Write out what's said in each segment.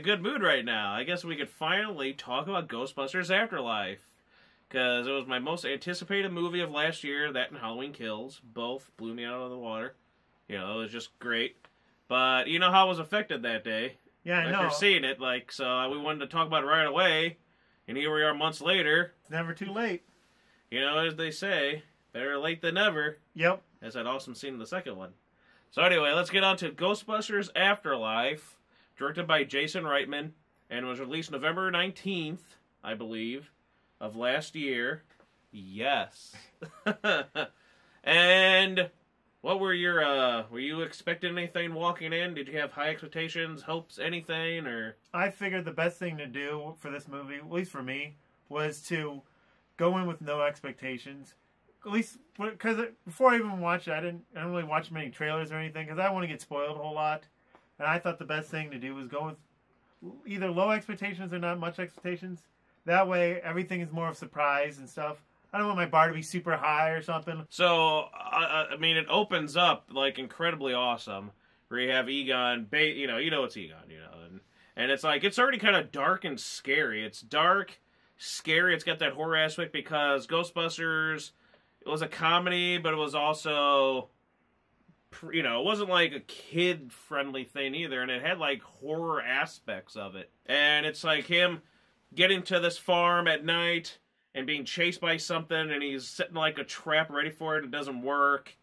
good mood right now. I guess we could finally talk about Ghostbusters Afterlife. Because it was my most anticipated movie of last year. That and Halloween Kills. Both blew me out of the water. You know, it was just great. But you know how I was affected that day. Yeah, I know. After seeing it, so we wanted to talk about it right away. And here we are months later. It's never too late. You know, as they say, better late than never. Yep. As that awesome scene in the second one. So anyway, let's get on to Ghostbusters Afterlife. Directed by Jason Reitman. And was released November 19th, I believe, of last year. Yes. And what were were you expecting anything walking in? Did you have high expectations, hopes, anything, or? I figured the best thing to do for this movie, at least for me, was to go in with no expectations. At least, because before I even watched it, I don't really watch many trailers or anything, because I don't want to get spoiled a whole lot. And I thought the best thing to do was go with either low expectations or not much expectations. That way, everything is more of a surprise and stuff. I don't want my bar to be super high or something. So, I mean, it opens up, like, incredibly awesome. Where you have Egon, you know it's Egon, you know. And it's like, it's already kind of dark and scary. It's dark, scary, it's got that horror aspect because Ghostbusters, it was a comedy, but it was also, you know, it wasn't like a kid-friendly thing either. And it had, like, horror aspects of it. And it's like him getting to this farm at night and being chased by something, and he's setting like a trap ready for it, and it doesn't work.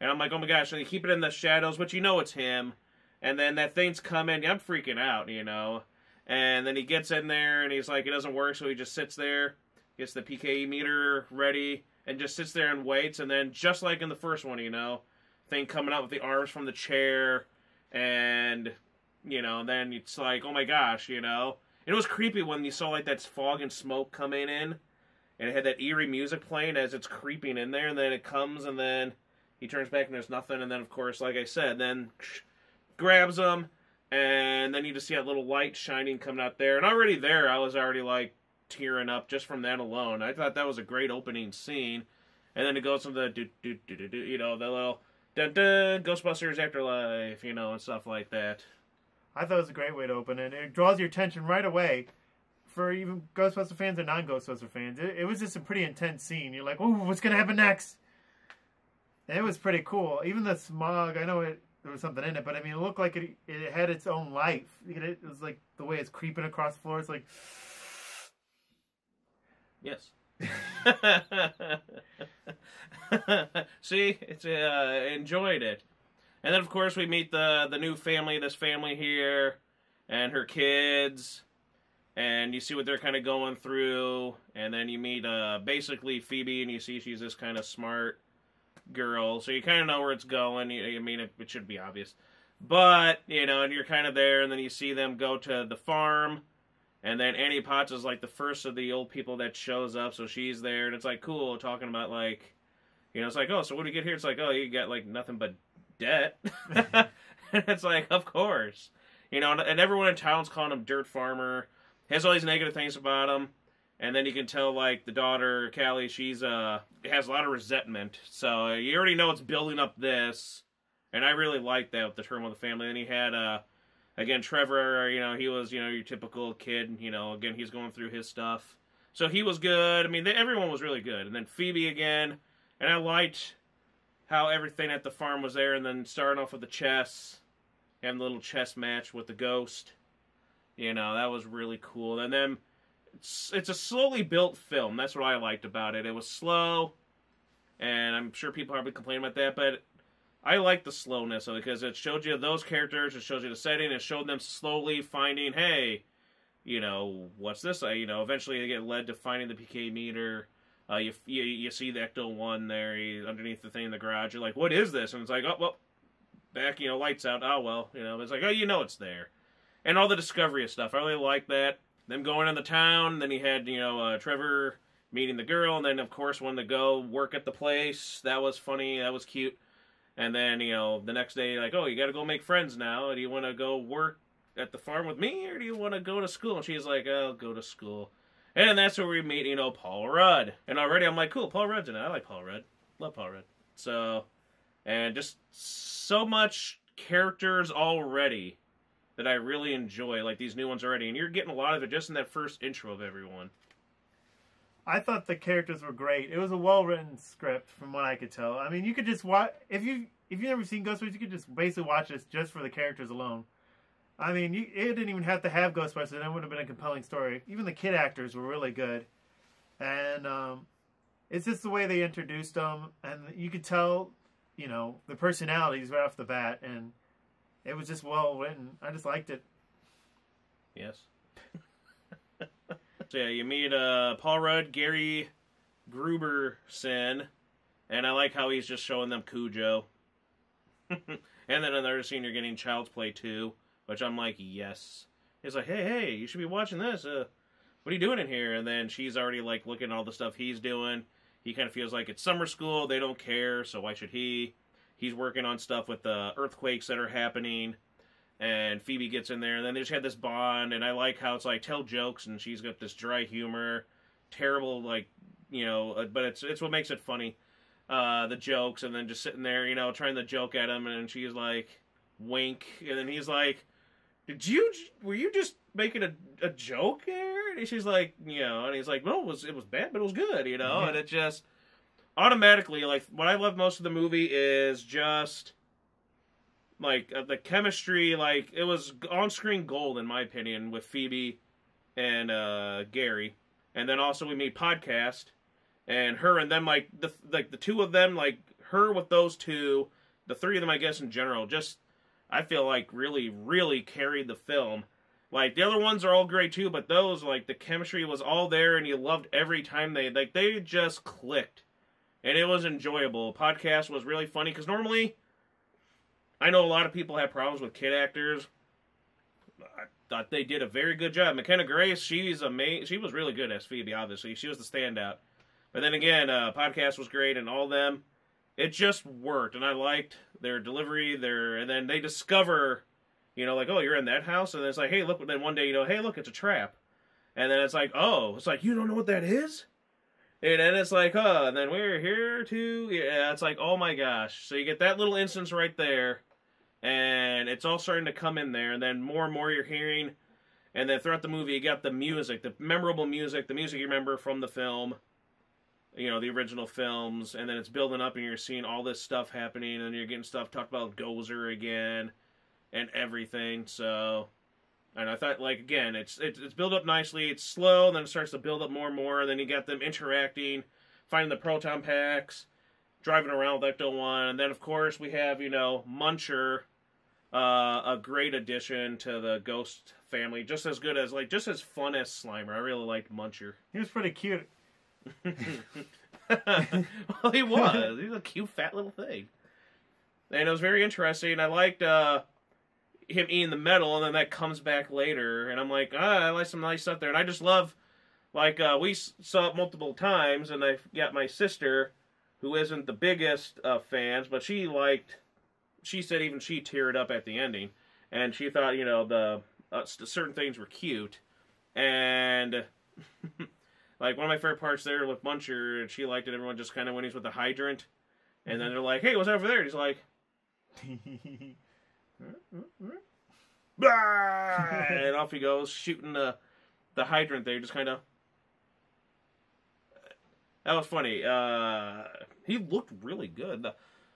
And I'm like, oh my gosh, and they keep it in the shadows, but you know it's him. And then that thing's coming, I'm freaking out, you know. And then he gets in there, and he's like, it doesn't work, so he just sits there, gets the PKE meter ready, and just sits there and waits. And then, just like in the first one, you know, thing coming out with the arms from the chair, and, you know, then it's like, oh my gosh, you know. And it was creepy when you saw, like, that fog and smoke coming in, and it had that eerie music playing as it's creeping in there, and then it comes, and then he turns back, and there's nothing, and then, of course, like I said, then grabs him, and then you just see that little light shining coming out there, and already there, I was already, like, tearing up just from that alone. I thought that was a great opening scene, and then it goes from the do-do-do-do-do, you know, the little dun-dun, Ghostbusters Afterlife, you know, and stuff like that. I thought it was a great way to open it. It draws your attention right away for even Ghostbuster fans or non-Ghostbuster fans. It was just a pretty intense scene. You're like, ooh, what's going to happen next? And it was pretty cool. Even the smog, I know there was something in it, but I mean, it looked like it had its own life. It was like the way it's creeping across the floor. It's like... Yes. See? Enjoyed it. And then, of course, we meet the new family, this family here, and her kids, and you see what they're kind of going through, and then you meet, basically Phoebe, and you see she's this kind of smart girl, so you kind of know where it's going. I mean, it should be obvious. But, you know, and you're kind of there, and then you see them go to the farm, and then Annie Potts is, like, the first of the old people that shows up, so she's there, and it's, like, cool, talking about, like, you know, it's like, oh, so what do you get here? It's like, oh, you got, like, nothing but debt. And it's like, of course. You know, and everyone in town's calling him Dirt Farmer. Has all these negative things about him. And then you can tell, like, the daughter, Callie, she's, has a lot of resentment. So you already know it's building up this. And I really liked that with the turmoil of the family. And he had, again, Trevor, you know, he was, you know, your typical kid. You know, again, he's going through his stuff. So he was good. I mean, everyone was really good. And then Phoebe again. And I liked how everything at the farm was there, and then starting off with the chess, and the little chess match with the ghost. You know, that was really cool. And then, it's a slowly built film. That's what I liked about it. It was slow, and I'm sure people probably complain about that, but I like the slowness of it, because it showed you those characters, it shows you the setting, it showed them slowly finding, hey, you know, what's this? You know, eventually they get led to finding the PK meter. You see the Ecto-1 there, underneath the thing in the garage. You're like, what is this? And it's like, oh, well, back, you know, lights out. Oh, well, you know, it's like, oh, you know it's there. And all the discovery of stuff. I really like that. Them going in the town. Then you had, you know, Trevor meeting the girl. And then, of course, when they go work at the place. That was funny. That was cute. And then, you know, the next day, like, oh, you got to go make friends now. Do you want to go work at the farm with me? Or do you want to go to school? And she's like, oh, I'll go to school. And that's where we meet, you know, Paul Rudd. And already I'm like, cool, Paul Rudd's in it. I like Paul Rudd. Love Paul Rudd. So, and just so much characters already that I really enjoy, like these new ones already, and you're getting a lot of it just in that first intro of everyone. I thought the characters were great. It was a well-written script, from what I could tell. I mean, you could just watch if you've never seen Ghostbusters, you could just basically watch this just for the characters alone. I mean, it didn't even have to have Ghostbusters, and it would have been a compelling story. Even the kid actors were really good, and it's just the way they introduced them, and you could tell, the personalities right off the bat, and it was just well written. I just liked it. Yes. So yeah, you meet Paul Rudd, Gary Gruberson, and I like how he's just showing them Cujo. And then another scene, you're getting Child's Play 2, which I'm like, yes. He's like, hey, you should be watching this. What are you doing in here? And then she's already like looking at all the stuff he's doing. He kind of feels like it's summer school. They don't care, so why should he? He's working on stuff with the earthquakes that are happening. And Phoebe gets in there, and then they just had this bond, and I like how it's like, tell jokes, and she's got this dry humor, terrible, like, but it's what makes it funny, the jokes, and then just sitting there, trying to joke at him, and she's like, wink, and then he's like, were you just making a joke there? And she's like, and he's like, no, it was bad, but it was good, and it just, automatically, like, what I love most of the movie is just, like, the chemistry, like, it was on-screen gold, in my opinion, with Phoebe and Gary. And then also we meet Podcast, and her and them, like, the two of them, like, her with those two, the three of them, I guess, in general, just, I feel like, really, really carried the film. Like, the other ones are all great, too, but those, like, the chemistry was all there, and you loved every time they just clicked. And it was enjoyable. Podcast was really funny, because normally, I know a lot of people have problems with kid actors. I thought they did a very good job. McKenna Grace, she's amazing. She was really good as Phoebe, obviously. She was the standout. But then again, Podcast was great, and all of them, it just worked. And I liked their delivery, and then they discover, like, oh, you're in that house? And then it's like, hey, look, then one day, hey, look, it's a trap. And then it's like, oh, it's like, you don't know what that is? And then it's like, and then we're here to, yeah, it's like, oh my gosh. So you get that little instance right there. And it's all starting to come in there, and then more and more you're hearing, and then throughout the movie you got the music, the memorable music, the music you remember from the film, the original films, and then it's building up, and you're seeing all this stuff happening, and you're getting stuff talked about Gozer again, and everything, so, and I thought, like, again, it's built up nicely, it's slow, and then it starts to build up more and more, and then you got them interacting, finding the proton packs, driving around with Ecto-1, and then, of course, we have, Muncher, a great addition to the Ghost family, just as good as, like, just as fun as Slimer. I really liked Muncher. He was pretty cute. Well, he was. He's a cute, fat little thing. And it was very interesting. I liked him eating the metal, and then that comes back later, and I'm like, I like some nice stuff there. And I just love, like, we saw it multiple times, and I got my sister, who isn't the biggest fans, but she said even she teared up at the ending, and she thought, the certain things were cute, and like, one of my favorite parts there with Muncher, and she liked it, everyone just kind of, when he's with the hydrant, and then they're like, hey, what's over there? And he's like, and off he goes, shooting the hydrant there, just kind of, that was funny. He looked really good.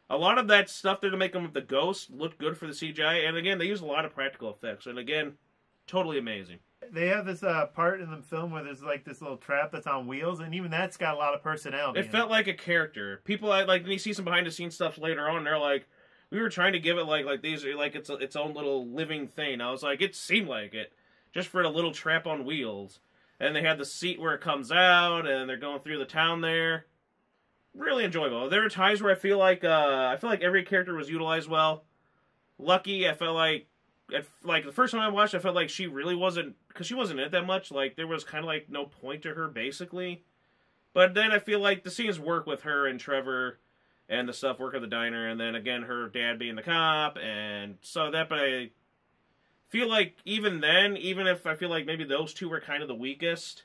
A lot of that stuff there to make him with the ghost looked good for the CGI. And again, they used a lot of practical effects. And again, totally amazing. They have this part in the film where there's like this little trap that's on wheels. And even that's got a lot of personality. It felt like a character. People, like, when you see some behind the scenes stuff later on, they're like, we were trying to give it like these are like its own little living thing. I was like, it seemed like it. Just for a little trap on wheels. And they had the seat where it comes out, and they're going through the town there. Really enjoyable. There were times where I feel like every character was utilized well. Lucky, I felt like the first time I watched, I felt like she really wasn't, because she wasn't in it that much. Like, there was kind of like no point to her, basically. But then I feel like the scenes work with her and Trevor, and the stuff work at the diner, and then again her dad being the cop, and so that. But I feel like even then, even if I feel like maybe those two were kind of the weakest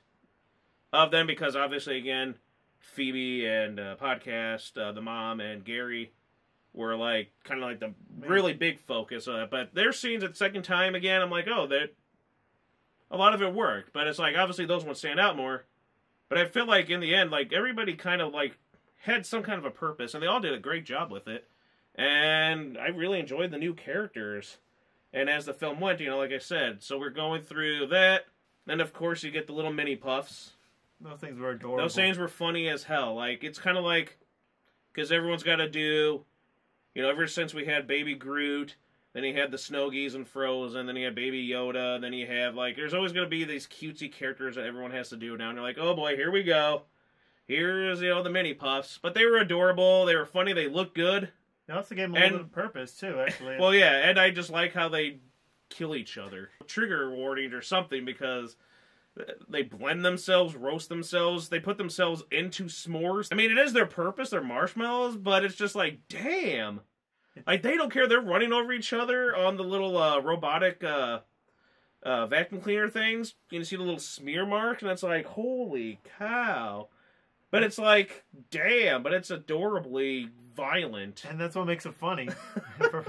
of them, because obviously, again, Phoebe and Podcast, the mom, and Gary, were like kind of like the really big focus of it. But their scenes at the second time again, I'm like, oh, that a lot of it worked. But it's like obviously those ones stand out more. But I feel like in the end, like everybody kind of like had some kind of a purpose, and they all did a great job with it. And I really enjoyed the new characters. And as the film went, like I said, so we're going through that. Then of course you get the little mini puffs. Those things were adorable. Those things were funny as hell. Like, it's kind of like, because everyone's got to do, ever since we had Baby Groot, then you had the Snow Geese and Frozen, then you had Baby Yoda, then you have, like, there's always going to be these cutesy characters that everyone has to do now. And you're like, oh boy, here we go. Here's, the mini puffs. But they were adorable, they were funny, they looked good. They also gave them a little bit of purpose, too, actually. Well, yeah, and I just like how they kill each other. Trigger warning or something, because they blend themselves, roast themselves, they put themselves into s'mores. I mean, it is their purpose, they're marshmallows, but it's just like, damn. Like, they don't care, they're running over each other on the little robotic vacuum cleaner things. You see the little smear marks, and it's like, holy cow. But it's like, damn, but it's adorably violent. And that's what makes it funny.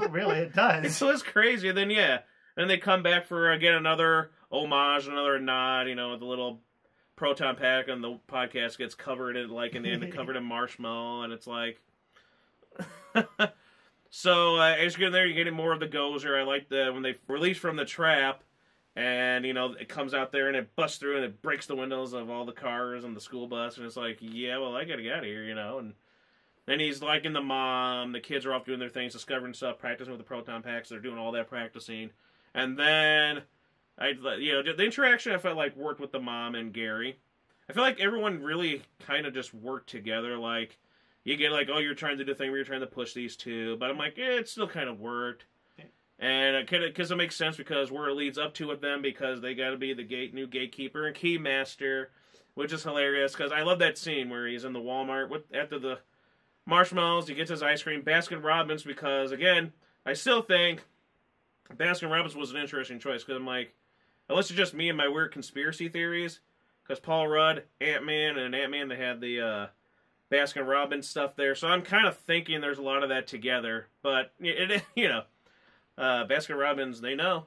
Really, it does. So it's crazy, and then, yeah. And they come back for, again, another homage, another nod, with the little proton pack, and the podcast gets covered in, like, in the end, covered in marshmallow, and it's like... So, as you get in there, you're getting more of the Gozer. I like when they release from the trap, and, it comes out there, and it busts through, and it breaks the windows of all the cars and the school bus, and it's like, yeah, well, I gotta get out of here, and then he's liking the mom, the kids are off doing their things, discovering stuff, practicing with the proton packs, they're doing all that practicing. And then, the interaction I felt like worked with the mom and Gary. I feel like everyone really kind of just worked together. Like, you get like, oh, you're trying to do the thing where you're trying to push these two. But I'm like, it still kind of worked. And because it makes sense because where it leads up to with them, because they got to be the new gatekeeper and keymaster, which is hilarious. Because I love that scene where he's in the Walmart after the marshmallows, he gets his ice cream, Baskin Robbins, because, again, I still think Baskin Robbins was an interesting choice, because I'm like, unless it's just me and my weird conspiracy theories, because Paul Rudd, Ant-Man, and Ant-Man, they had the Baskin Robbins stuff there, so I'm kind of thinking there's a lot of that together, but, Baskin Robbins, they know.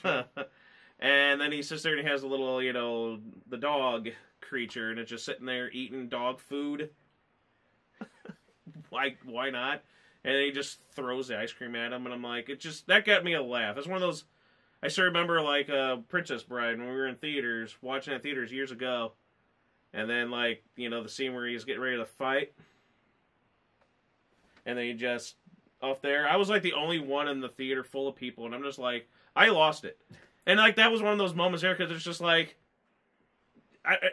Sure. And then he sits there and he has a little, the dog creature, and it's just sitting there eating dog food. Why not? And he just throws the ice cream at him, and I'm like, that got me a laugh. It's one of those, I still remember, like, Princess Bride, when we were in theaters, watching it in theaters years ago, and then, like, the scene where he's getting ready to fight, and then he just, off there, I was, like, the only one in the theater full of people, and I'm just like, I lost it. And, like, that was one of those moments there, because it's just like,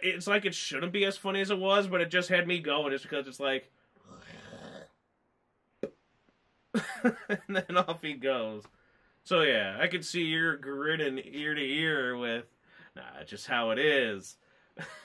it's like it shouldn't be as funny as it was, but it just had me going, just because it's like, and then off he goes. So yeah, I could see your grinning ear to ear with, just how it is.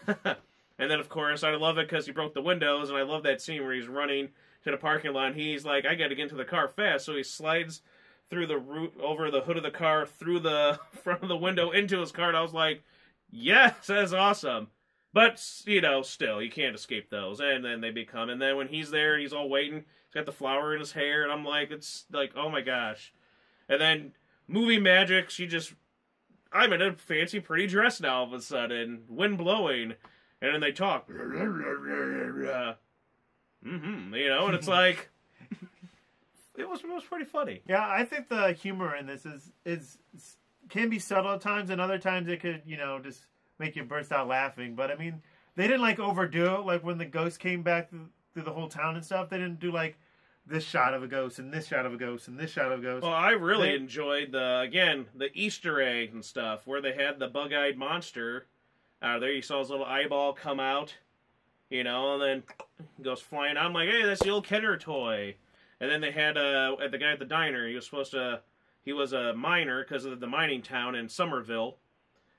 And then of course I love it because he broke the windows, and I love that scene where he's running to the parking lot. And he's like, I got to get into the car fast, so he slides through the roof, over the hood of the car, through the front of the window into his car. And I was like, yes, that's awesome. But still, you can't escape those. And then and then when he's there, he's all waiting. He's got the flower in his hair, and I'm like, it's like, oh my gosh. And then, movie magic, I'm in a fancy, pretty dress now all of a sudden, wind blowing, and then they talk. And it's like, it was pretty funny. Yeah, I think the humor in this can be subtle at times, and other times it could, just make you burst out laughing. But, I mean, they didn't, like, overdo it, like when the ghost came back through the whole town and stuff. They didn't do like this shot of a ghost and this shot of a ghost and this shot of a ghost. Well, I really enjoyed the Easter egg and stuff where they had the bug-eyed monster out of there. You saw his little eyeball come out, and then he goes flying out. I'm like, hey, that's the old Kenner toy. And then they had the guy at the diner. He was a miner because of the mining town in Somerville,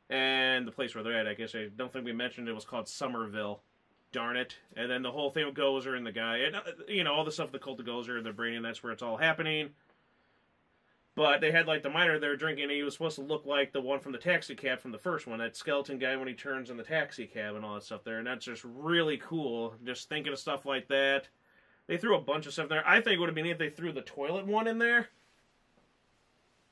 and the place where they're at. I guess I don't think we mentioned it was called Somerville. Darn it. And then the whole thing with Gozer and the guy, and, all the stuff with the cult of Gozer and their brain, and that's where it's all happening. But they had, like, the miner there drinking, and he was supposed to look like the one from the taxi cab from the first one, that skeleton guy when he turns in the taxi cab and all that stuff there, and that's just really cool, just thinking of stuff like that. They threw a bunch of stuff there. I think it would have been if they threw the toilet one in there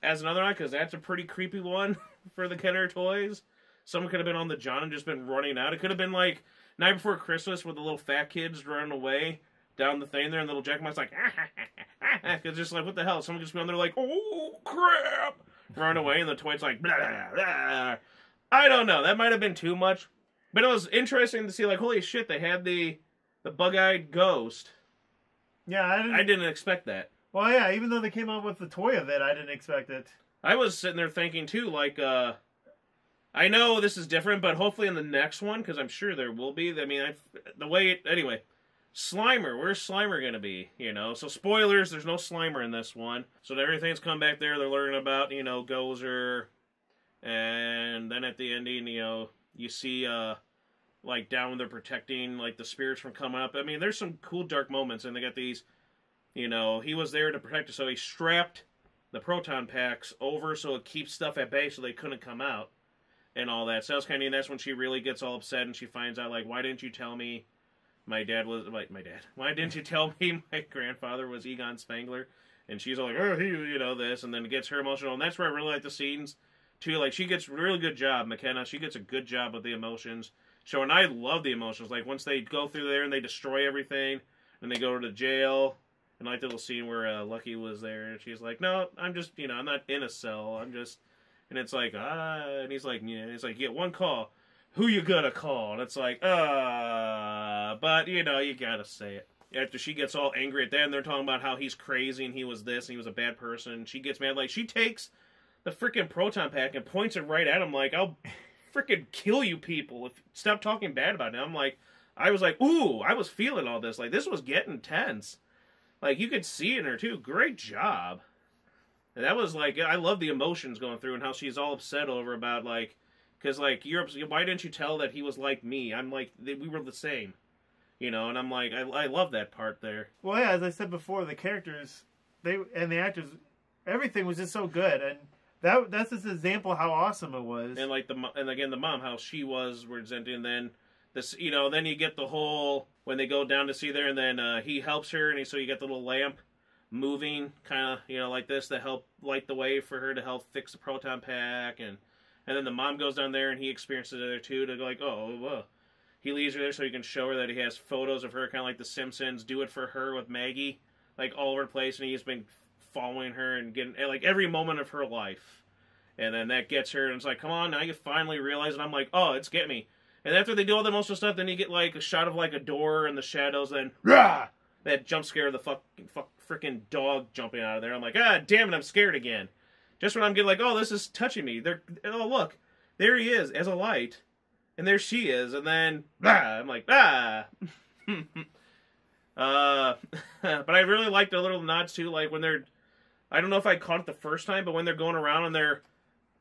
as another one, because that's a pretty creepy one for the Kenner toys. Someone could have been on the John and just been running out. It could have been like Night Before Christmas with the little fat kids running away down the thing there, and the little Jack Mike's like, it's just like, what the hell? Someone just be on there like, oh, crap! Run away, and the toy's like, blah, blah, blah. I don't know. That might have been too much. But it was interesting to see, like, holy shit, they had the bug-eyed ghost. Yeah, I didn't expect that. Well, yeah, even though they came up with the toy of it, I didn't expect it. I was sitting there thinking, too, like, I know this is different, but hopefully in the next one, because I'm sure there will be. I mean, anyway, Slimer, where's Slimer going to be, you know? So, spoilers, there's no Slimer in this one. So, everything's come back there. They're learning about, you know, Gozer. And then at the ending, you know, you see, like, down when they're protecting, like, the spirits from coming up. I mean, there's some cool dark moments, and they got these, you know, he was there to protect us, so he strapped the proton packs over so it keeps stuff at bay so they couldn't come out and all that. So that's kind of, and that's when she really gets all upset, and she finds out, like, why didn't you tell me my dad? Why didn't you tell me my grandfather was Egon Spengler? And she's all like, oh, he, you know, this, and then it gets her emotional, and that's where I really like the scenes, too. Like, she gets a really good job, McKenna. She gets a good job with the emotions. So, and I love the emotions. Like, once they go through there and they destroy everything, and they go to jail, and I like the little scene where Lucky was there, and she's like, no, I'm just, you know, I'm not in a cell. I'm just, and it's like, and he's like, yeah, you get one call. Who you gonna call? And it's like, but, you know, you gotta say it. After she gets all angry at them, they're talking about how he's crazy, and he was this, and he was a bad person. She gets mad. Like, she takes the freaking proton pack and points it right at him like, I'll freaking kill you people if stop talking bad about him. I'm like, I was like, ooh, I was feeling all this. Like, this was getting tense. Like, you could see in her, too. Great job. And that was, like, I love the emotions going through and how she's all upset over about, like, because, like, why didn't you tell that he was like me? I'm like, we were the same. You know, and I'm like, I love that part there. Well, yeah, as I said before, the characters, and the actors, everything was just so good, and that's just an example of how awesome it was. And like the mom, how she was resenting, and then this, you know, then you get the whole when they go down to see there, and then he helps her, and so you get the little lamp moving, kind of, you know, like this to help light the way for her to help fix the proton pack, and then the mom goes down there and he experiences it there too to go like, oh, whoa. He leaves her there so he can show her that he has photos of her, kind of like The Simpsons, do it for her with Maggie, like all over the place, and he's been following her and getting, like, every moment of her life. And then that gets her, and it's like, come on, now you finally realize, and I'm like, oh, it's get me. And after they do all the emotional stuff, then you get, like, a shot of, like, a door in the shadows, then, rah! That jump scare of the freaking dog jumping out of there. I'm like, damn it, I'm scared again. Just when I'm getting like, oh, this is touching me. Oh, look, there he is, as a light. And there she is, and then, I'm like, But I really like the little nods, too, like, when they're, I don't know if I caught it the first time, but when they're going around and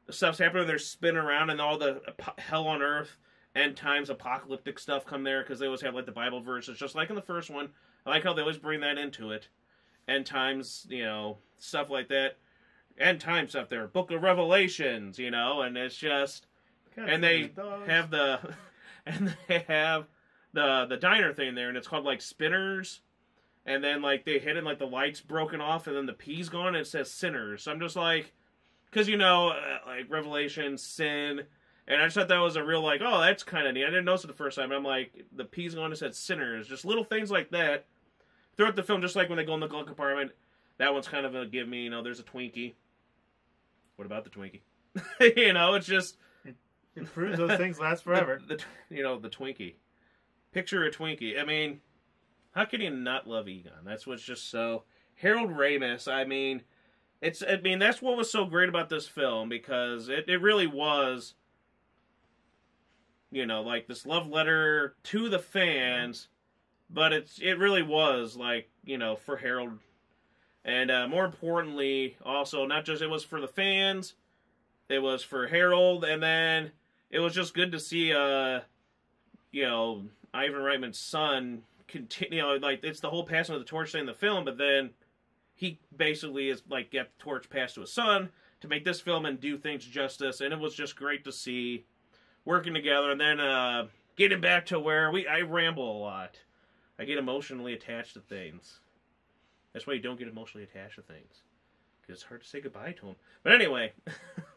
stuff's happening, they're spinning around, and all the hell on earth, end times, apocalyptic stuff come there, because they always have, like, the Bible verses, just like in the first one. I like how they always bring that into it. End times, you know, stuff like that. End time stuff there. Book of Revelations, you know, and it's just... And they have the diner thing there, and it's called, like, Spinners. And then, like, they hit it, and, like, the light's broken off, and then the P's gone, and it says Sinners. So I'm just like... Because, you know, like, Revelation, Sin... And I just thought that was a real, like, oh, that's kind of neat. I didn't notice it the first time. I'm like, the P's gone, and it said Sinners. Just little things like that. Throughout the film, just like when they go in the glove compartment, that one's kind of a give me, you know, there's a Twinkie. What about the Twinkie? You know, it's just... It proves those things last forever. You know, the Twinkie. Picture a Twinkie. I mean, how can you not love Egon? That's what's just so... Harold Ramis, I mean, that's what was so great about this film, because it really was, you know, like this love letter to the fans, but it really was, like, you know, for Harold. And more importantly, also, not just it was for the fans, it was for Harold, and then it was just good to see, you know, Ivan Reitman's son continue, you know, like, it's the whole passing of the torch thing in the film, but then he basically is, like, get the torch passed to his son to make this film and do things justice, and it was just great to see working together, and then getting back to where I ramble a lot. I get emotionally attached to things. That's why you don't get emotionally attached to things. Because it's hard to say goodbye to them. But anyway,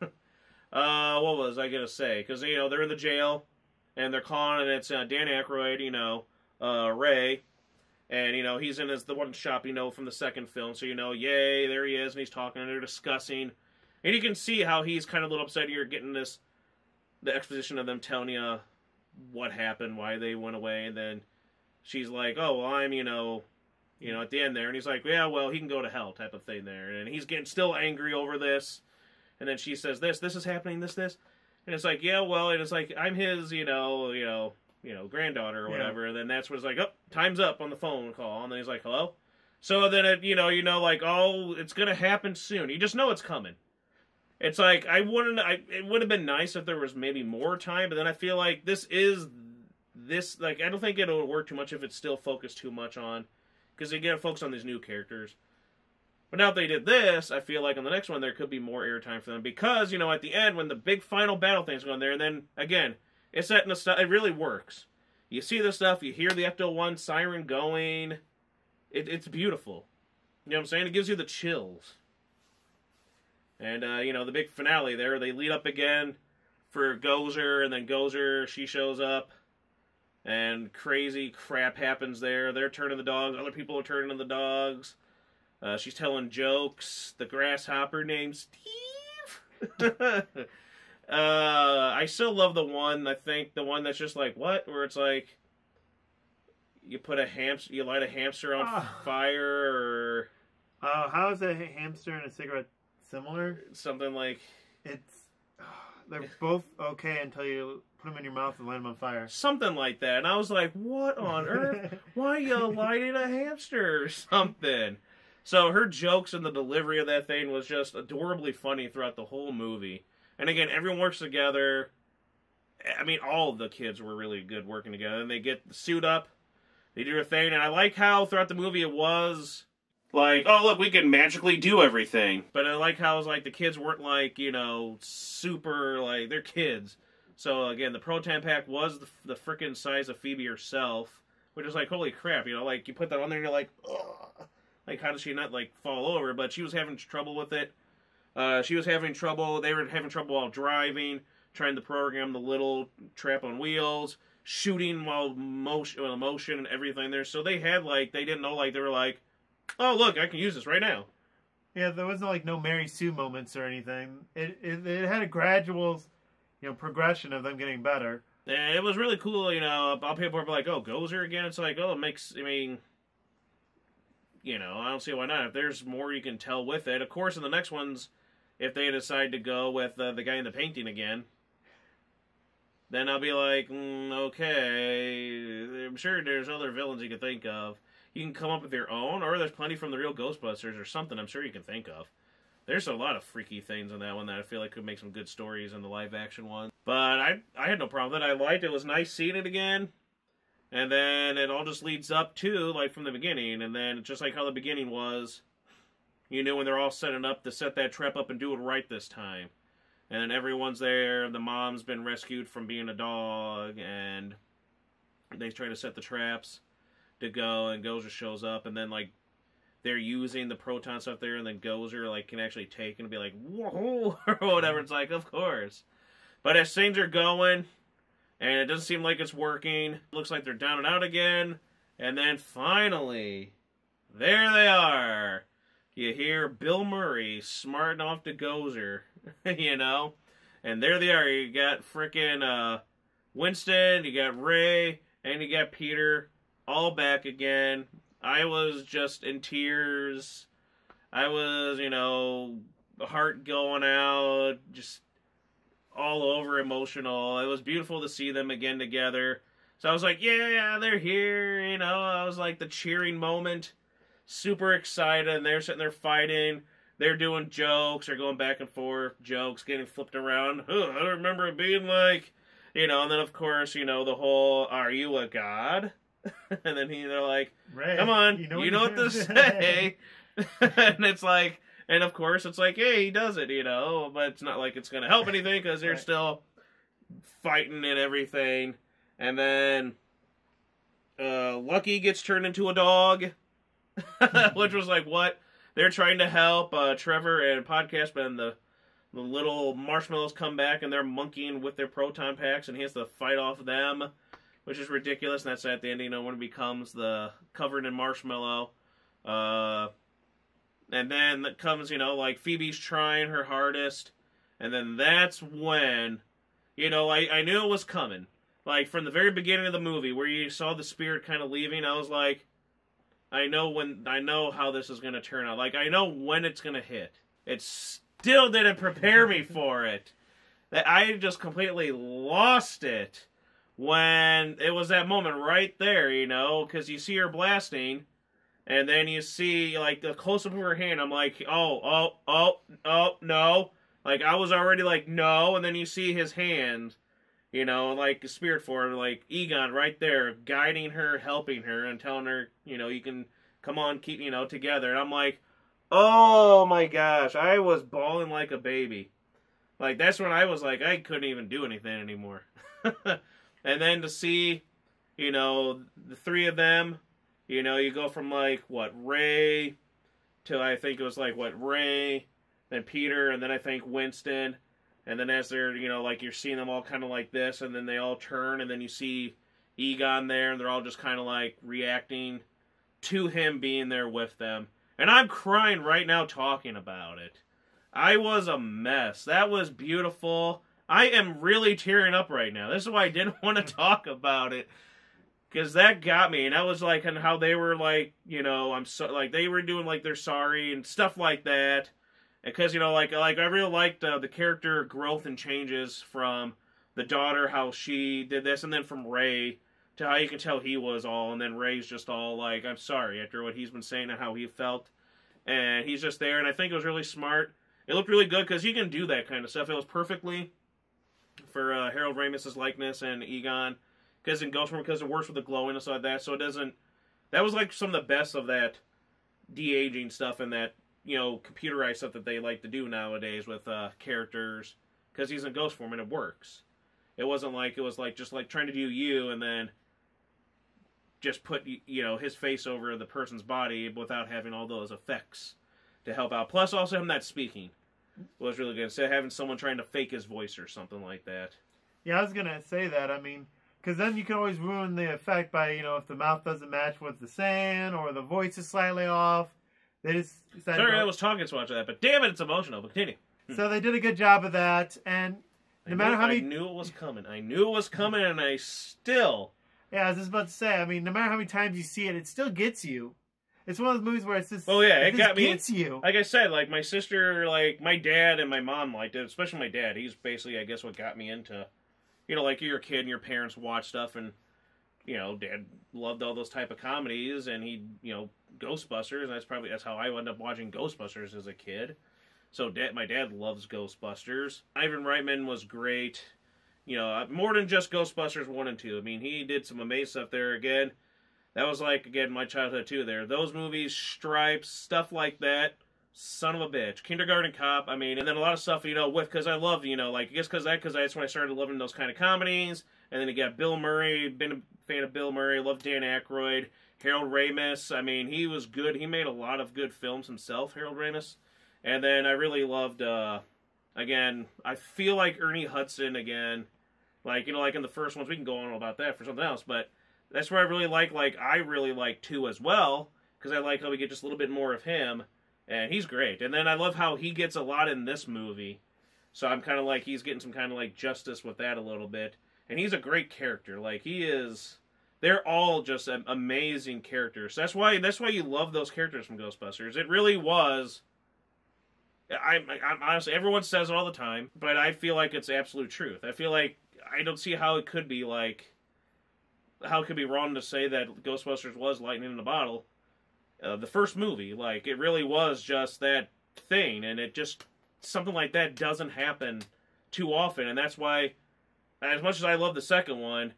what was I going to say? Because, you know, they're in the jail, and they're calling, and it's Dan Aykroyd, you know, Ray. And, you know, he's in the one shop, you know, from the second film. So, you know, yay, there he is, and he's talking, and they're discussing. And you can see how he's kind of a little upset here, getting the exposition of them telling you what happened, why they went away, and then she's like, oh, well, I'm, you know, at the end there, and he's like, yeah, well, he can go to hell, type of thing there, and he's getting still angry over this, and then she says this is happening, this, and it's like, yeah, well, and it's like, I'm his, granddaughter or whatever, and then that's when it's like, oh, time's up on the phone call, and then he's like, hello? So then, like, oh, it's gonna happen soon, you just know it's coming. It's like, it would have been nice if there was maybe more time, but then I feel like I don't think it'll work too much if it's still focused too much on, because they get focused on these new characters. But now that they did this, I feel like on the next one there could be more airtime for them, because, at the end, when the big final battle thing's going there, and then, again, it's setting the stuff, it really works. You see the stuff, you hear the Ecto-1 siren going, it's beautiful. You know what I'm saying? It gives you the chills. And, the big finale there, they lead up again for Gozer, and then Gozer, she shows up, and crazy crap happens there. They're turning the dogs, other people are turning the dogs. She's telling jokes. The grasshopper named Steve. I still love the one that's just like, what? Where it's like, you light a hamster on fire, or... how is a hamster and a cigarette similar? Something like... They're both okay until you put them in your mouth and light them on fire. Something like that. And I was like, what on earth? Why are you lighting a hamster or something? So her jokes and the delivery of that thing was just adorably funny throughout the whole movie. And again, everyone works together. I mean, all of the kids were really good working together. And they get the suit up. They do their thing. And I like how throughout the movie it was... like, oh, look, we can magically do everything. But I like how it was like the kids weren't like, super, like, they're kids. So, again, the proton pack was the freaking size of Phoebe herself, which is like, holy crap, like, you put that on there and you're like, ugh. Like, how does she not, like, fall over? But she was having trouble with it. They were having trouble while driving, trying to program the little trap on wheels, shooting while motion and everything there. So they had, like, they didn't know, like, they were like, oh, look, I can use this right now. Yeah, there wasn't, no Mary Sue moments or anything. It had a gradual, progression of them getting better. And it was really cool, all people were like, oh, Gozer again? It's like, oh, I don't see why not. If there's more you can tell with it. Of course, in the next ones, if they decide to go with the guy in the painting again, then I'll be like, okay, I'm sure there's other villains you can think of. You can come up with your own, or there's plenty from the real Ghostbusters or something I'm sure you can think of. There's a lot of freaky things in that one that I feel like could make some good stories in the live-action one. But I had no problem with it. I liked it. It was nice seeing it again. And then it all just leads up to, like, from the beginning. And then just like how the beginning was, you knew when they're all setting up to set that trap up and do it right this time. And then everyone's there. The mom's been rescued from being a dog. And they try to set the traps to go, and Gozer shows up, and then, like, they're using the proton stuff there, and then Gozer, like, can actually take and be like, whoa, or whatever. It's like, of course. But as things are going, and it doesn't seem like it's working, it looks like they're down and out again, and then finally, there they are. You hear Bill Murray smarting off to Gozer, and there they are. You got frickin' Winston, you got Ray, and you got Peter, all back again. I was just in tears. I was, heart going out, just all over emotional. It was beautiful to see them again together. So I was like, yeah, they're here, I was like the cheering moment. Super excited, and they're sitting there fighting. They're doing jokes, they're going back and forth, jokes, getting flipped around. I don't remember it being like, and then of course, the whole, are you a god? And then they're like, Ray, come on, you know what to say. And it's like, and of course it's like, hey, he does it, but it's not like it's going to help anything because they're still fighting and everything. And then, Lucky gets turned into a dog, which was like, what? They're trying to help Trevor and Podcast, and the little marshmallows come back, and they're monkeying with their proton packs, and he has to fight off them, which is ridiculous. And that's at the end, when it becomes the covered in marshmallow. And then it comes, like Phoebe's trying her hardest, and then that's when, I knew it was coming. Like, from the very beginning of the movie, where you saw the spirit kind of leaving, I was like, I know how this is going to turn out. Like, I know when it's going to hit. It still didn't prepare me for it. That I just completely lost it when it was that moment right there, because you see her blasting, and then you see, like, the close-up of her hand. I'm like, oh, no. Like, I was already like, no, and then you see his hand, like, spirit form, like, Egon right there, guiding her, helping her, and telling her, you can, come on, keep, together. And I'm like, oh, my gosh, I was bawling like a baby. Like, that's when I was like, I couldn't even do anything anymore. And then to see, the three of them, you go from, like, Ray, to I think it was, like, Ray, then Peter, and then I think Winston, and then as they're, like, you're seeing them all kind of like this, and then they all turn, and then you see Egon there, and they're all just kind of, like, reacting to him being there with them. And I'm crying right now talking about it. I was a mess. That was beautiful. I am really tearing up right now. This is why I didn't want to talk about it. Because that got me, and that was like, and how they were like, I'm so, like, they were doing like they're sorry and stuff like that. Because like I really liked the character growth and changes from the daughter, how she did this, and then from Ray to how you can tell he was all, and then Ray's just all like, I'm sorry after what he's been saying and how he felt, and he's just there, and I think it was really smart. It looked really good because you can do that kind of stuff. It was perfectly for Harold Ramis' likeness and Egon. Because it goes from, because it works with the glowing and stuff like that, so it doesn't. That was like some of the best of that de-aging stuff and that computerized stuff that they like to do nowadays with characters. Because he's in ghost form and it works. It wasn't like, it was like just like trying to do you and then just put his face over the person's body without having all those effects to help out. Plus also him not speaking was really good. Instead of having someone trying to fake his voice or something like that. Yeah, I was gonna say that. I mean. Because then you can always ruin the effect by, if the mouth doesn't match what the saying or the voice is slightly off. They just sorry, I was talking so much of that, but damn it, it's emotional. But continue. So they did a good job of that, and no matter how many... I knew it was coming. I knew it was coming, and I still... Yeah, I was just about to say, I mean, no matter how many times you see it, it still gets you. It's one of those movies where it's just... Oh, yeah, it got me. Gets you. Like I said, like, my sister, like, my dad and my mom liked it, especially my dad. He's basically, I guess, what got me into... like you're a kid and your parents watch stuff and, Dad loved all those type of comedies and he, Ghostbusters, and that's how I ended up watching Ghostbusters as a kid. So my dad loves Ghostbusters. Ivan Reitman was great. More than just Ghostbusters 1 and 2. I mean, he did some amazing stuff there again. That was like, again, my childhood too there. Those movies, Stripes, stuff like that. Son of a bitch. Kindergarten Cop, I mean, and then a lot of stuff, because I love, like, I guess because that's when I started loving those kind of comedies, and then you got Bill Murray, been a fan of Bill Murray, loved Dan Aykroyd, Harold Ramis, I mean, he was good, he made a lot of good films himself, Harold Ramis, and then I really loved, again, I feel like Ernie Hudson again, like, like in the first ones, we can go on about that for something else, but that's where I really I really like 2 as well, because I like how we get just a little bit more of him. And he's great. And then I love how he gets a lot in this movie. So I'm kind of like, he's getting some kind of like justice with that a little bit. And he's a great character. Like, he is... They're all just amazing characters. That's why you love those characters from Ghostbusters. It really was... I'm honestly, everyone says it all the time, but I feel like it's absolute truth. I feel like I don't see how it could be like... How it could be wrong to say that Ghostbusters was lightning in a bottle. The first movie, like, it really was just that thing, and it just, something like that doesn't happen too often, and that's why, as much as I love the second one,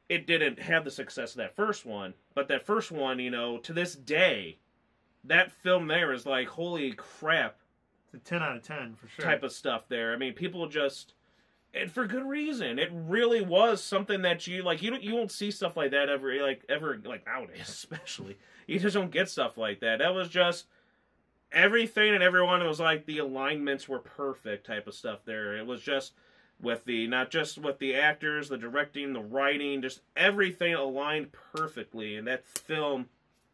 it didn't have the success of that first one, but that first one, to this day, that film there is like, holy crap. It's a 10 out of 10, for sure. Type of stuff there. I mean, people just, And for good reason. It really was something that you like. You won't see stuff like that ever nowadays, especially. You just don't get stuff like that. That was just everything and everyone. It was like the alignments were perfect type of stuff there. It was just with the not just with the actors, the directing, the writing, just everything aligned perfectly, and that film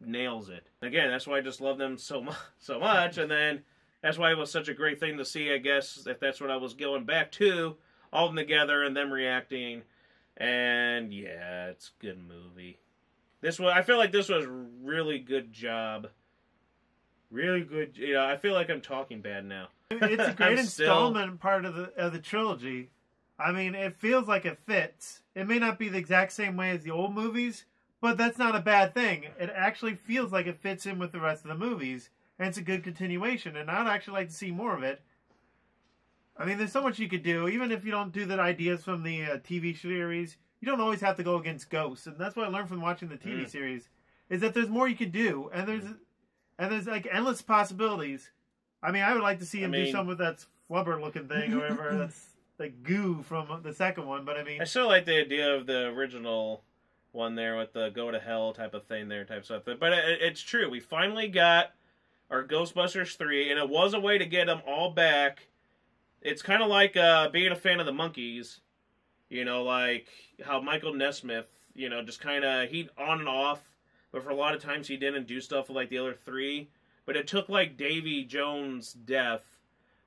nails it. Again, that's why I just love them so much, and then that's why it was such a great thing to see. I guess if that's what I was going back to. All of them together and them reacting, and yeah, it's a good movie. I feel like this was a really good job. Really good. I feel like I'm talking bad now. It's a great installment part of the trilogy. I mean, it feels like it fits. It may not be the exact same way as the old movies, but that's not a bad thing. It actually feels like it fits in with the rest of the movies, and it's a good continuation, and I'd actually like to see more of it. I mean, there's so much you could do. Even if you don't do the ideas from the TV series, you don't always have to go against ghosts. And that's what I learned from watching the TV series, is that there's more you could do. And there's like endless possibilities. I mean, I would like to see him do something with that flubber-looking thing or whatever. That's like goo from the second one. But I mean, I still like the idea of the original one there with the go to hell type of thing there, type stuff. But it's true. We finally got our Ghostbusters 3, and it was a way to get them all back. It's kind of like being a fan of the Monkees, like how Michael Nesmith, just kind of, he on and off, but for a lot of times he didn't do stuff with like the other three. But it took like Davy Jones' death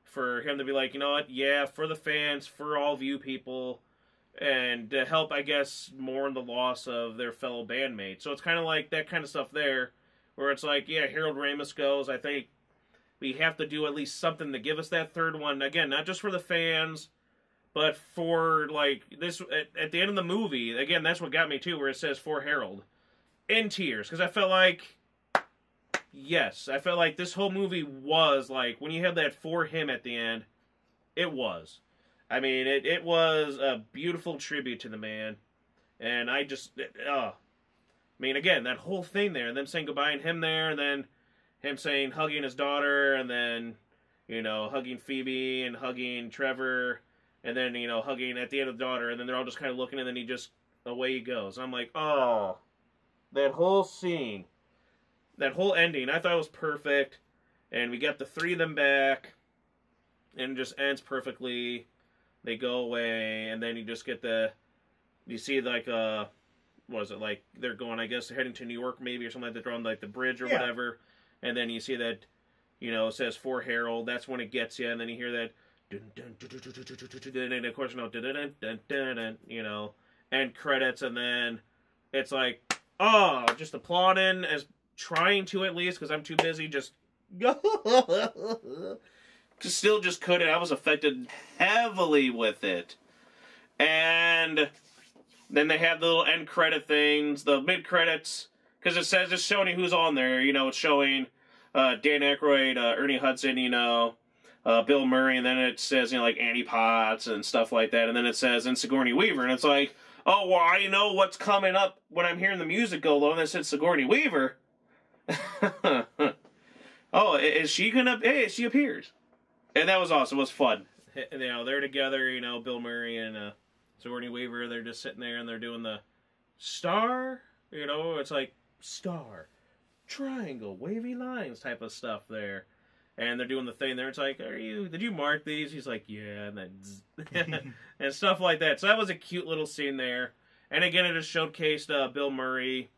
for him to be like, you know what, yeah, for the fans, for all of you people, and to help, I guess, mourn the loss of their fellow bandmates. So it's kind of like that kind of stuff there, where it's like, yeah, Harold Ramis goes, I think we have to do at least something to give us that third one. Again, not just for the fans, but for, like, this, at the end of the movie, again, that's what got me, too, where it says, for Harold. In tears. Because I felt like, yes, I felt like this whole movie was, like, when you had that for him at the end, it was. I mean, it was a beautiful tribute to the man. And I just, I mean, again, that whole thing there, and them saying goodbye and him there, and then him saying, hugging his daughter, and then, hugging Phoebe, and hugging Trevor, and then, hugging at the end of the daughter, and then they're all just kind of looking, and then away he goes. I'm like, oh, that whole scene, that whole ending, I thought it was perfect, and we got the three of them back, and it just ends perfectly. They go away, and then you just get you see, like, what is it, like, they're going, I guess, they're heading to New York, maybe, or something like that, they're on, like, the bridge or whatever. And then you see that, it says for Harold. That's when it gets you. And then you hear that, and of course, end credits. And then it's like, just applauding, as trying to at least, because I'm too busy just still just couldn't. I was affected heavily with it. And then they have the little end credit things, the mid credits. Because it's showing who's on there. It's showing Dan Aykroyd, Ernie Hudson, Bill Murray, and then it says, like Annie Potts and stuff like that. And then it says, and Sigourney Weaver. And it's like, oh, well, I know what's coming up when I'm hearing the music go low, and it says Sigourney Weaver. Oh, is she gonna? Hey, she appears. And that was awesome. It was fun. They're together, Bill Murray and Sigourney Weaver. They're just sitting there, and they're doing the star. It's like, star, triangle, wavy lines type of stuff there. And they're doing the thing there. It's like, did you mark these? He's like, yeah, and then and stuff like that. So that was a cute little scene there. And again, it just showcased Bill Murray.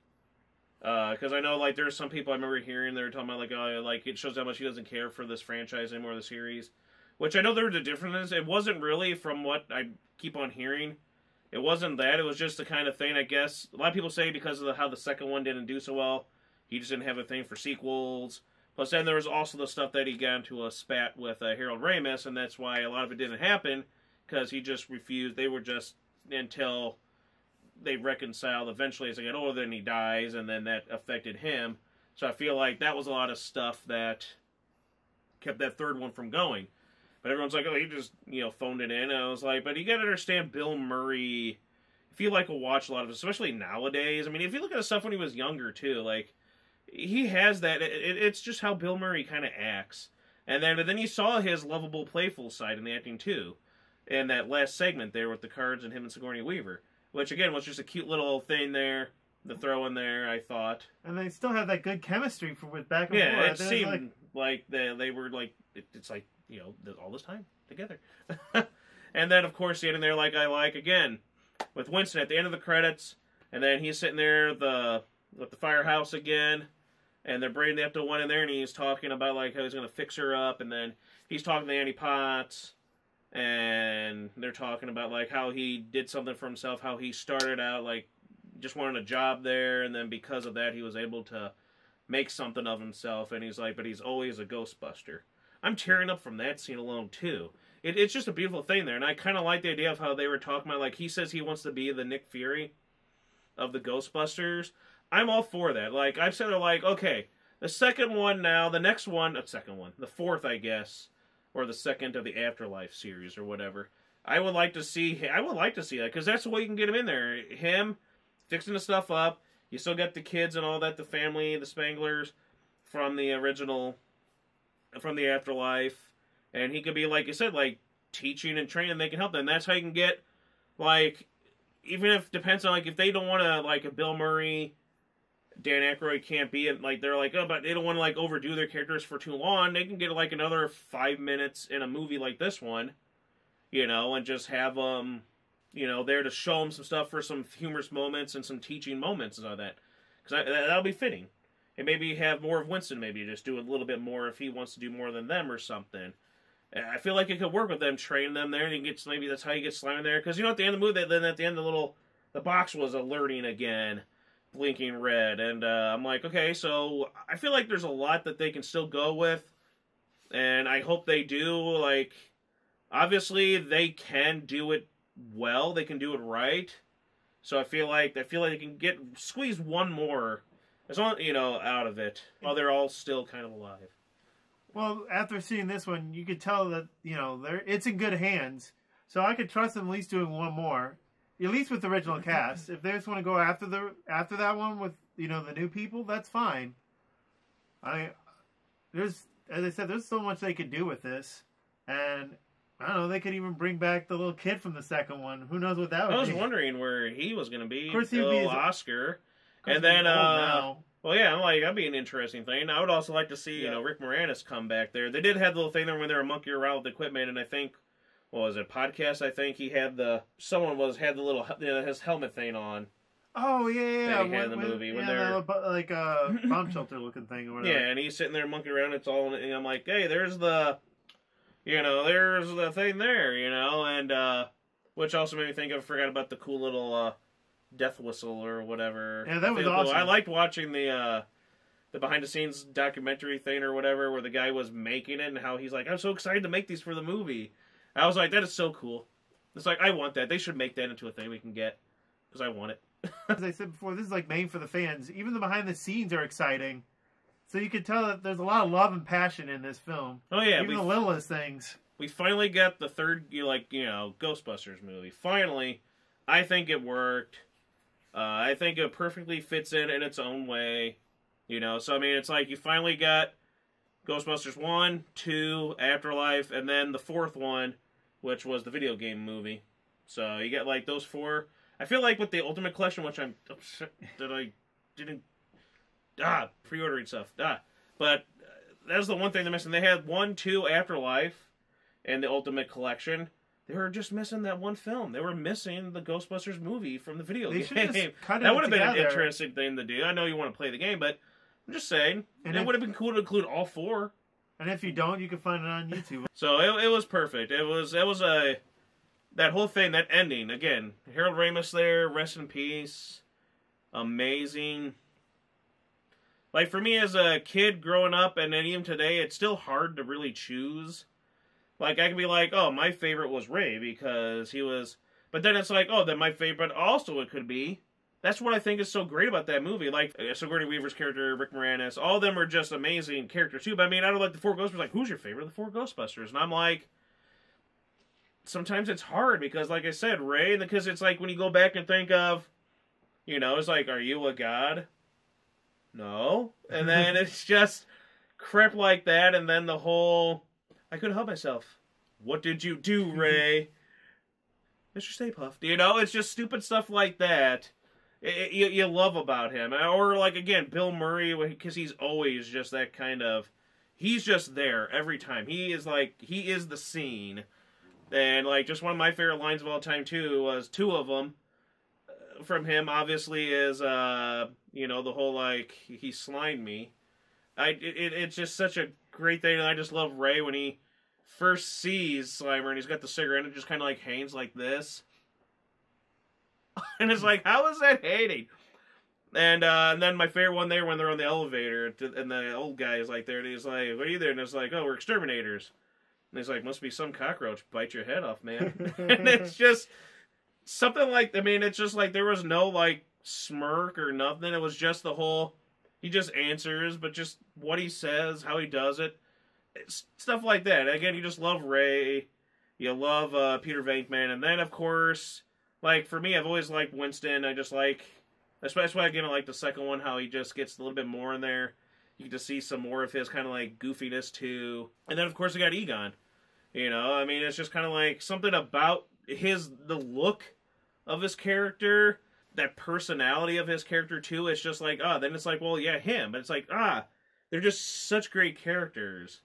Because I know, like, there's some people I remember hearing, they were talking about, like, like, it shows how much he doesn't care for this franchise anymore, the series. Which I know there was a difference. It wasn't really, from what I keep on hearing, it wasn't that. It was just the kind of thing, I guess. A lot of people say because of how the second one didn't do so well, he just didn't have a thing for sequels. Plus, then there was also the stuff that he got into a spat with Harold Ramis, and that's why a lot of it didn't happen, because he just refused. They were just, until they reconciled. Eventually, as they got older, then he dies, and then that affected him. So I feel like that was a lot of stuff that kept that third one from going. But everyone's like, oh, he just, phoned it in. And I was like, but you got to understand Bill Murray, if you like to watch a lot of it, especially nowadays. I mean, if you look at the stuff when he was younger, too, like, he has that. It's just how Bill Murray kind of acts. And then you saw his lovable, playful side in the acting, too. in that last segment there with the cards and him and Sigourney Weaver, which again was just a cute little thing there to throw in there. I thought, and they still have that good chemistry with back and yeah, forth. it seemed like they were like it's like all this time together, and then of course the end there like I like again with Winston at the end of the credits, and then he's sitting there with the firehouse again. And they're bringing up to one in there, and he's talking about like how he's going to fix her up, and then he's talking to Annie Potts, and they're talking about like how he did something for himself, how he started out like just wanted a job there, and then because of that he was able to make something of himself, and he's like, but he's always a Ghostbuster. I'm tearing up from that scene alone too. It's just a beautiful thing there, and I kind of like the idea of how they were talking about like he says he wants to be the Nick Fury of the Ghostbusters. I'm all for that. Like, I've said, like, okay, the second one now, the next one, the fourth, I guess, or the second of the Afterlife series or whatever. I would like to see that, because that's the way you can get him in there. Him fixing the stuff up. You still got the kids and all that, the family, the Spanglers from the original, from the Afterlife. And he could be, like you said, like, teaching and training, they can help them. And that's how you can get, like, even if, depends on, like, if they don't want to, like, a Bill Murray, Dan Aykroyd can't be it. Like they're like, oh, but they don't want to like overdo their characters for too long. They can get like another 5 minutes in a movie like this one, and just have them, there to show them some stuff for some humorous moments and some teaching moments and all that. Because that'll be fitting. And maybe have more of Winston. Maybe just do a little bit more if he wants to do more than them or something. I feel like it could work with them, training them there, and maybe that's how you get Slimer there. Because at the end of the movie, then at the end, the box was alerting again. Blinking red, and I'm like, okay, so I feel like there's a lot that they can still go with, and I hope they do. Like, obviously they can do it well, they can do it right, so I feel like they can squeeze one more, as long out of it while they're all still kind of alive. Well, after seeing this one, you could tell that it's in good hands, so I could trust them at least doing one more. At least with the original cast. If they just want to go after that one with the new people, that's fine. As I said, there's so much they could do with this, and I don't know. They could even bring back the little kid from the second one. Who knows what that would be? I was wondering where he was going to be. Of course, he'd be Oscar, and then well, yeah, that'd be an interesting thing. I would also like to see Rick Moranis come back there. They did have the little thing there when they were monkeying around with the equipment, and I think. What was it, podcast? I think he had had the little his helmet thing on. Oh yeah. That he had in the movie when they're like a bomb shelter looking thing or whatever. Yeah, and he's sitting there monkeying around. It's all, and I'm like, hey, there's the thing there, and which also made me think I forgot about the cool little death whistle or whatever. Yeah, that was awesome. I liked watching the behind the scenes documentary thing or whatever where the guy was making it and how he's like, I'm so excited to make these for the movie. I was like, that is so cool. It's like, I want that. They should make that into a thing we can get. Because I want it. As I said before, this is like made for the fans. Even the behind the scenes are exciting. So you can tell that there's a lot of love and passion in this film. Oh, yeah. Even the littlest things. We finally got the third, Ghostbusters movie. Finally. I think it worked. I think it perfectly fits in its own way. So, I mean, it's like you finally got Ghostbusters 1, 2, Afterlife, and then the fourth one, which was the video game movie. So you get like those four. I feel like with the Ultimate Collection, which I'm upset that I didn't pre-ordering stuff. But that's the one thing they're missing. They had 1, 2, Afterlife, and the Ultimate Collection. They were just missing that one film. They were missing the Ghostbusters movie from the video game. That would have been an interesting thing to do. I know you want to play the game, but I'm just saying, it would have been cool to include all four. And if you don't, you can find it on YouTube. So it was perfect. It was that whole thing, that ending. Again, Harold Ramis there, rest in peace. Amazing. Like, for me as a kid growing up, and then even today, it's still hard to really choose. Like, I can be like, oh, my favorite was Ray, because he was... But then it's like, oh, then my favorite also it could be... That's what I think is so great about that movie. Like, Sigourney Weaver's character, Rick Moranis, all of them are just amazing characters, too. But, I mean, out of, like, the four Ghostbusters, like, who's your favorite of the four Ghostbusters? And I'm like, sometimes it's hard, because, like I said, Ray, because it's like, when you go back and think of, it's like, are you a god? No. And then it's just crap like that, and then the whole, I couldn't help myself. What did you do, Ray? Mr. Stay Puft. You know, it's just stupid stuff like that. You love about him. Or, like, again, Bill Murray, because he's always just that kind of... He's just there every time. He is the scene. And, like, just one of my favorite lines of all time, too, was two of them from him, obviously, is, you know, the whole, like, he slimed me. It's just such a great thing, and I just love Ray when he first sees Slimer, and he's got the cigarette, and it just kind of, like, hangs like this. And it's like, how is that hating? And then my favorite one there when they're on the elevator, and the old guy is like there, and he's like, "What are you there?" And it's like, "Oh, we're exterminators." And he's like, "Must be some cockroach bite your head off, man." And it's just something like, I mean, it's just like there was no like smirk or nothing. It was just the whole, he just answers, but just what he says, how he does it, it's stuff like that. Again, you just love Ray, you love Peter Venkman, and then of course. Like, for me, I've always liked Winston. I just like... That's why, again, I like the second one, how he just gets a little bit more in there. You get to see some more of his kind of, like, goofiness, too. And then, of course, I got Egon. You know, I mean, it's just kind of like something about the look of his character, that personality of his character, too. It's just like, then it's like, well, yeah, him. But it's like, they're just such great characters.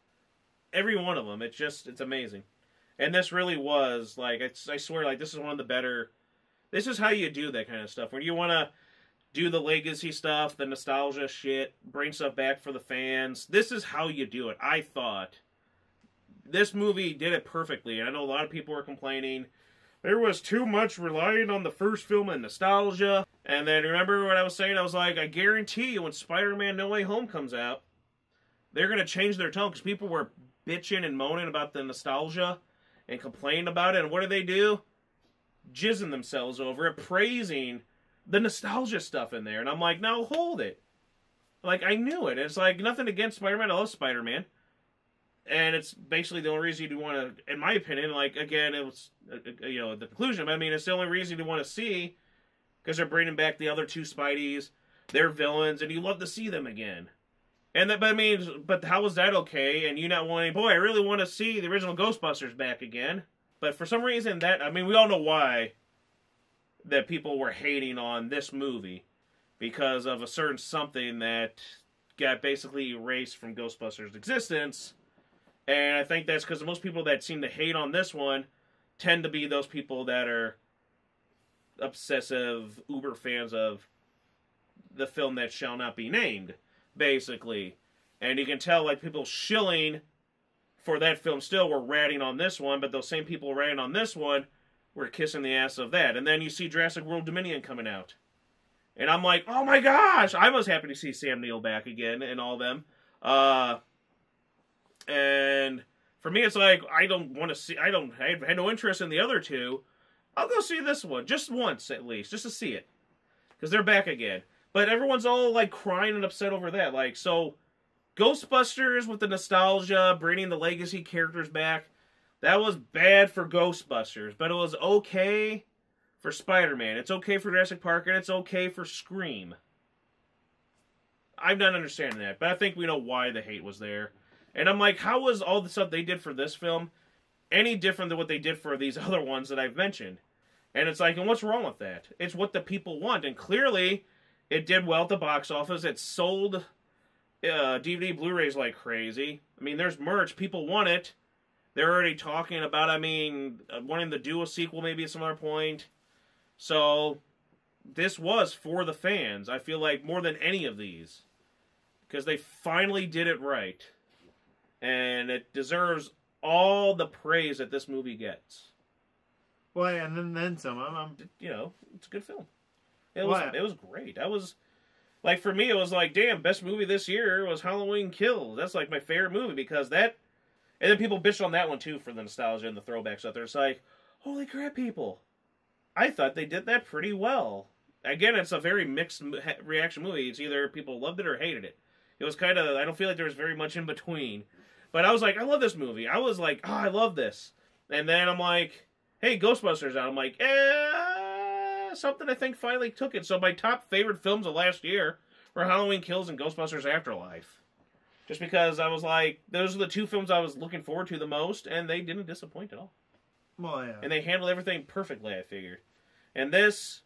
Every one of them. It's amazing. And this really was, like, I swear, like, this is one of the better... This is how you do that kind of stuff. When you want to do the legacy stuff, the nostalgia shit, bring stuff back for the fans. This is how you do it. I thought this movie did it perfectly. I know a lot of people were complaining. There was too much relying on the first film and nostalgia. And then remember what I was saying? I was like, I guarantee you when Spider-Man No Way Home comes out, they're going to change their tone because people were bitching and moaning about the nostalgia and complaining about it. And what do? Jizzing themselves over it, praising the nostalgia stuff in there. And I'm like, no, hold it. Like, I knew it. It's like, nothing against Spider-Man. I love Spider-Man. And it's basically the only reason you want to, in my opinion, like, again, it was, you know, the conclusion. But I mean, it's the only reason you want to see, because they're bringing back the other two Spideys, they're villains, and you love to see them again. And that, but I mean, but how is that okay? And you not wanting, boy, I really want to see the original Ghostbusters back again. But for some reason, I mean, we all know why that people were hating on this movie. Because of a certain something that got basically erased from Ghostbusters' existence. And I think that's because most people that seem to hate on this one tend to be those people that are obsessive, uber fans of the film that shall not be named, basically. And you can tell, like, people shilling for that film still were ratting on this one, but those same people ratting on this one were kissing the ass of that. And then you see Jurassic World Dominion coming out. And I'm like, oh my gosh! I was happy to see Sam Neill back again and all them. And for me, it's like, I had no interest in the other two. I'll go see this one, just once at least, just to see it. Because they're back again. But everyone's all, like, crying and upset over that. Like, so... Ghostbusters with the nostalgia, bringing the legacy characters back, that was bad for Ghostbusters, but it was okay for Spider-Man. It's okay for Jurassic Park, and it's okay for Scream. I'm not understanding that, but I think we know why the hate was there. And I'm like, how was all the stuff they did for this film any different than what they did for these other ones that I've mentioned? And it's like, and what's wrong with that? It's what the people want, and clearly it did well at the box office. It sold... DVD Blu-rays like crazy. I mean, there's merch. People want it. They're already talking about, I mean, wanting to do a sequel maybe at some other point. So, this was for the fans. I feel like more than any of these. Because they finally did it right. And it deserves all the praise that this movie gets. Well, and then some. You know, it's a good film. It was great. Like, for me, it was like, damn, best movie this year was Halloween Kills. That's, like, my favorite movie, because that... And then people bitched on that one, too, for the nostalgia and the throwback stuff. It's like, holy crap, people. I thought they did that pretty well. Again, it's a very mixed reaction movie. It's either people loved it or hated it. It was kind of... I don't feel like there was very much in between. But I was like, I love this movie. I was like, I love this. And then I'm like, hey, Ghostbusters out. I'm like, something I think finally took it. So my top favorite films of last year were Halloween Kills and Ghostbusters Afterlife. Just because I was like, those are the two films I was looking forward to the most, and they didn't disappoint at all. Well, yeah. And they handled everything perfectly, I figured. And this,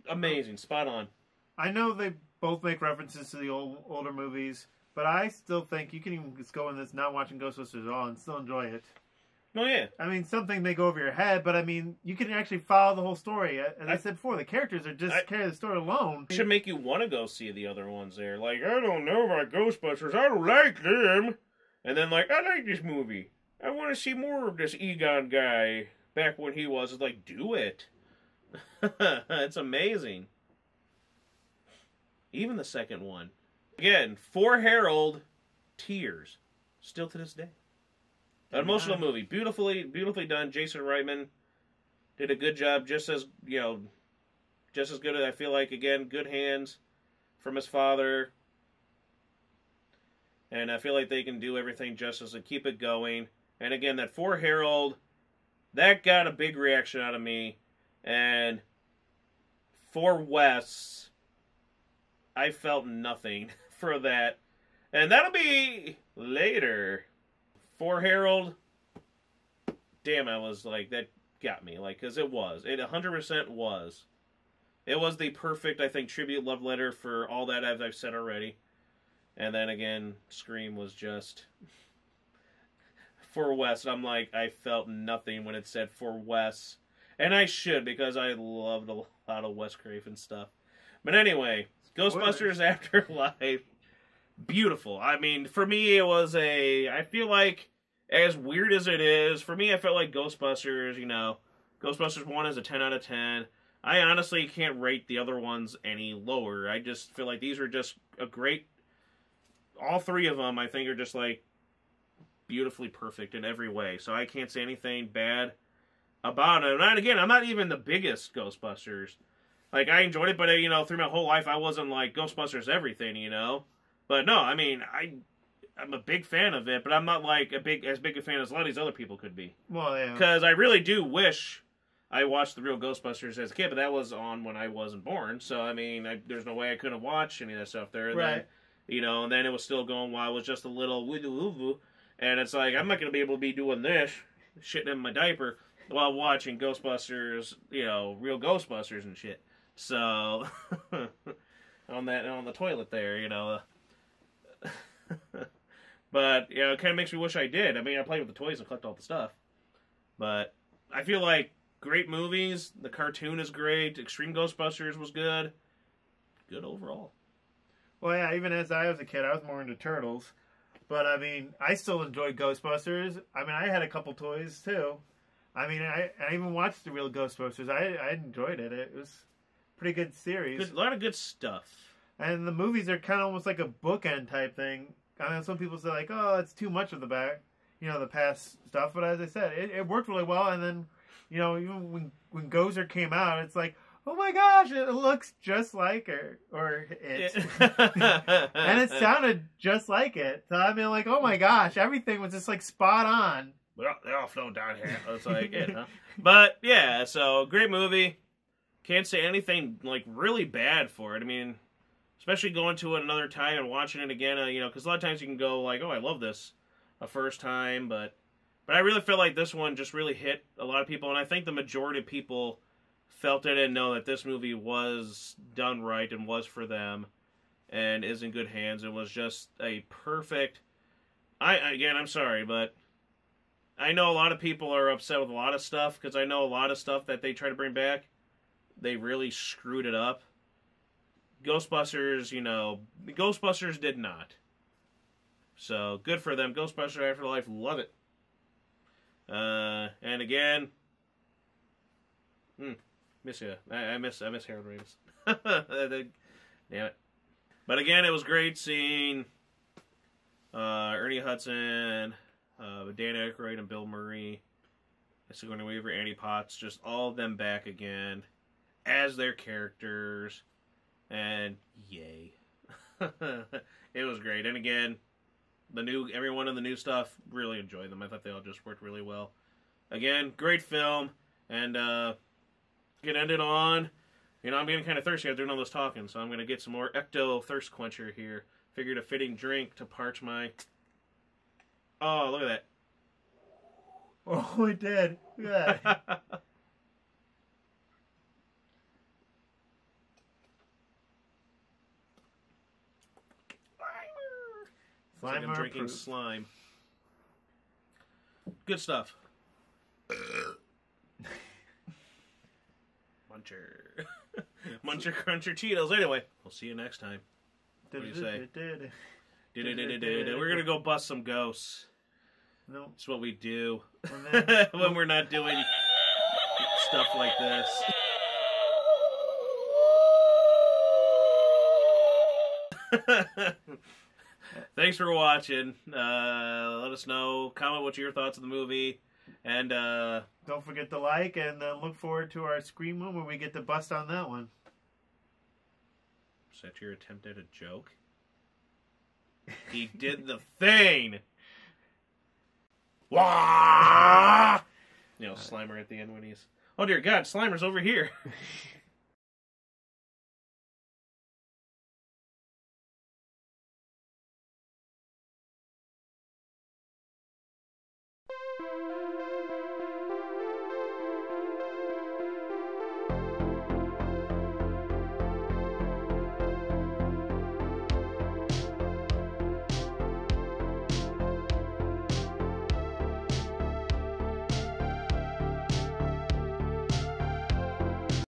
amazing, spot on. I know they both make references to the older movies, but I still think you can even just go in this not watching Ghostbusters at all and still enjoy it. Oh, yeah. I mean, something may go over your head, but I mean, you can actually follow the whole story. As I said before, the characters are just carry the story alone. It should make you want to go see the other ones there. Like, I don't know about Ghostbusters. I don't like them. And then, like, I like this movie. I want to see more of this Egon guy back when he was. It's like, do it. It's amazing. Even the second one. Again, for Harold, tears. Still to this day. An emotional movie. Beautifully done. Jason Reitman did a good job. Just as good as I feel like, again, good hands from his father. And I feel like they can do everything justice and keep it going. And again, that For Harold, that got a big reaction out of me. And For Wes, I felt nothing for that. And that'll be later. For Harold, damn, I was like, that got me. Like, because it 100% was. It was the perfect, I think, tribute love letter for all that I've said already. And then again, Scream was just For Wes. I'm like, I felt nothing when it said For Wes. And I should, because I loved a lot of Wes Craven stuff. But anyway, Ghostbusters Afterlife, beautiful. I mean, for me, it was I feel like, as weird as it is, for me, I felt like Ghostbusters, Ghostbusters 1 is a 10 out of 10. I honestly can't rate the other ones any lower. I just feel like these are just a great, all three of them, I think, are just, like, beautifully perfect in every way. So I can't say anything bad about it. And again, I'm not even the biggest Ghostbusters. Like, I enjoyed it, but, through my whole life, I wasn't like, Ghostbusters everything, But no, I mean, I'm a big fan of it, but I'm not like as big a fan as a lot of these other people could be. Well, yeah. Because I really do wish I watched the real Ghostbusters as a kid, but that was on when I wasn't born. So, I mean, there's no way I couldn't watch any of that stuff there. And right. Then, and then it was still going while I was just a little woo-woo. And it's like, I'm not going to be able to be doing this, shitting in my diaper, while watching Ghostbusters, real Ghostbusters and shit. So, on the toilet there, But, it kind of makes me wish I did. I mean, I played with the toys and collect all the stuff. But I feel like great movies. The cartoon is great. Extreme Ghostbusters was good. Good overall. Well, yeah, even as I was a kid, I was more into Turtles. But, I mean, I still enjoyed Ghostbusters. I mean, I had a couple toys, too. I mean, I even watched the real Ghostbusters. I enjoyed it. It was a pretty good series. A lot of good stuff. And the movies are kind of almost like a bookend type thing. I mean, some people say, like, oh, it's too much of the the past stuff. But as I said, it worked really well. And then, even when Gozer came out, it's like, oh my gosh, it looks just like her. Or it. And it sounded just like it. So, I mean, like, oh my gosh, everything was just, like, spot on. Well, they all flow down here. It's like it, huh? But, yeah, so, great movie. Can't say anything, like, really bad for it. I mean, especially going to it another time and watching it again, because a lot of times you can go like, oh, I love this a first time, but I really feel like this one just really hit a lot of people, and I think the majority of people felt it and know that this movie was done right and was for them and is in good hands and was just a perfect... I'm sorry, but I know a lot of people are upset with a lot of stuff, because I know a lot of stuff that they try to bring back, they really screwed it up. Ghostbusters, Ghostbusters did not. So, good for them. Ghostbusters Afterlife, love it. And again, miss you. I miss Harold Ramis. Damn it. But again, it was great seeing Ernie Hudson, Dan Aykroyd, and Bill Murray, Sigourney Weaver, Annie Potts, just all of them back again as their characters. And yay. It was great. And again, everyone in the new stuff, really enjoyed them. I thought they all just worked really well. Again, great film. And get ended on, I'm getting kind of thirsty after doing all this talking, so I'm going to get some more Ecto Thirst Quencher here. Figured a fitting drink to parch my... Oh, look at that. Oh, it did. Look at that. It's like I'm drinking approved. slime. Good stuff. Muncher. Muncher Cruncher Cheetos. Anyway, we'll see you next time. What do you say? We're going to go bust some ghosts. No. That's what we do Then, when we're not doing stuff like this. Thanks for watching. Let us know. Comment what your thoughts of the movie. And don't forget to like and look forward to our Scream one where we get to bust on that one. Is that your attempt at a joke? He did the thing! Wah! You know, Slimer at the end when he's... Oh dear God, Slimer's over here.